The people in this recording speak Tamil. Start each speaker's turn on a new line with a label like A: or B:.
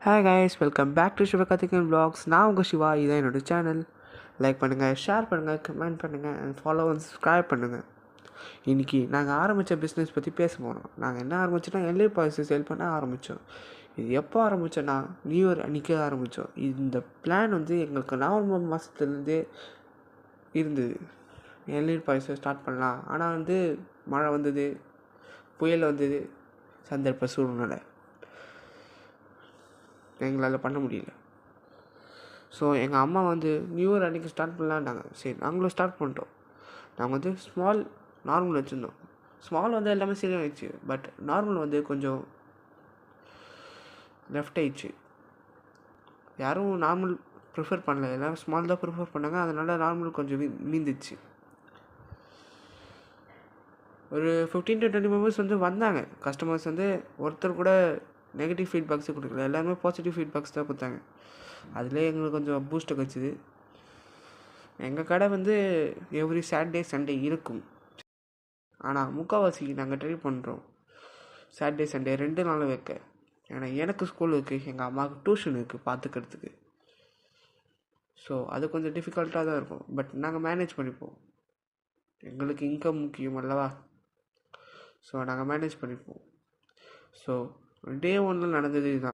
A: Hi guys, welcome back to Sivakarthikeyan vlogs. நான் உங்கள் சிவா. இதான் என்னோடய சேனல். லைக் பண்ணுங்கள், ஷேர் பண்ணுங்கள், கமெண்ட் பண்ணுங்கள் அண்ட் ஃபாலோ அண்ட் சப்ஸ்கிரைப் பண்ணுங்கள். இன்றைக்கி நாங்கள் ஆரம்பித்த பிஸ்னஸ் பற்றி பேச போகிறோம். நாங்கள் என்ன ஆரம்பித்தோன்னா எல்இ பாய்ஸை சேல் பண்ண ஆரம்பித்தோம். இது எப்போ ஆரம்பித்தோன்னா நியூ இயர் அன்றைக்கி ஆரம்பித்தோம். இந்த பிளான் வந்து எங்களுக்கு நவம்பர் மாதத்துலேருந்தே இருந்தது. எல்இ பாய்ஸை ஸ்டார்ட் பண்ணலாம். ஆனால் வந்து மழை வந்தது, புயல் வந்தது, சந்தர்ப்ப சூழ்நிலை எங்களால் பண்ண முடியல. ஸோ எங்கள் அம்மா வந்து நியூ இயர் அன்றைக்கி ஸ்டார்ட் பண்ணலான்னாங்க. சரி, நாங்களும் ஸ்டார்ட் பண்ணிட்டோம். நாங்கள் வந்து ஸ்மால் நார்மல் வச்சுருந்தோம். ஸ்மால் வந்து எல்லாமே சரியாகிடுச்சு. பட் நார்மல் வந்து கொஞ்சம் லெஃப்ட் ஆயிடுச்சு. யாரும் நார்மல் ப்ரிஃபர் பண்ணல, எல்லோரும் ஸ்மால் தான் ப்ரிஃபர் பண்ணாங்க. அதனால் நார்மல் கொஞ்சம் மீந்துச்சு. ஒரு 15 to 20 மெம்பர்ஸ் வந்து வந்தாங்க. கஸ்டமர்ஸ் வந்து ஒருத்தர் கூட நெகட்டிவ் ஃபீட்பேக்ஸே கொடுக்கல. எல்லாருமே பாசிட்டிவ் ஃபீட்பேக்ஸ் தான் கொடுத்தாங்க. அதிலே எங்களுக்கு கொஞ்சம் பூஸ்ட்டு கிடச்சிது. எங்கள் கடை வந்து எவ்ரி சாட்டர்டே சண்டே இருக்கும். ஆனால் முக்கால்வாசி நாங்கள் ட்ரை பண்ணுறோம் சாட்டர்டே சண்டே 2 நாளும் வைக்க. ஏன்னா எனக்கு ஸ்கூல் இருக்குது, எங்கள் அம்மாவுக்கு டியூஷன் இருக்குது பார்த்துக்கிறதுக்கு. ஸோ அது கொஞ்சம் டிஃபிகல்ட்டாக தான் இருக்கும். பட் நாங்கள் மேனேஜ் பண்ணிப்போம். எங்களுக்கு இன்கம் முக்கியம் அல்லவா? ஸோ நாங்கள் மேனேஜ் பண்ணிப்போம். ஸோ டே 1 நடந்தது இதுதான்.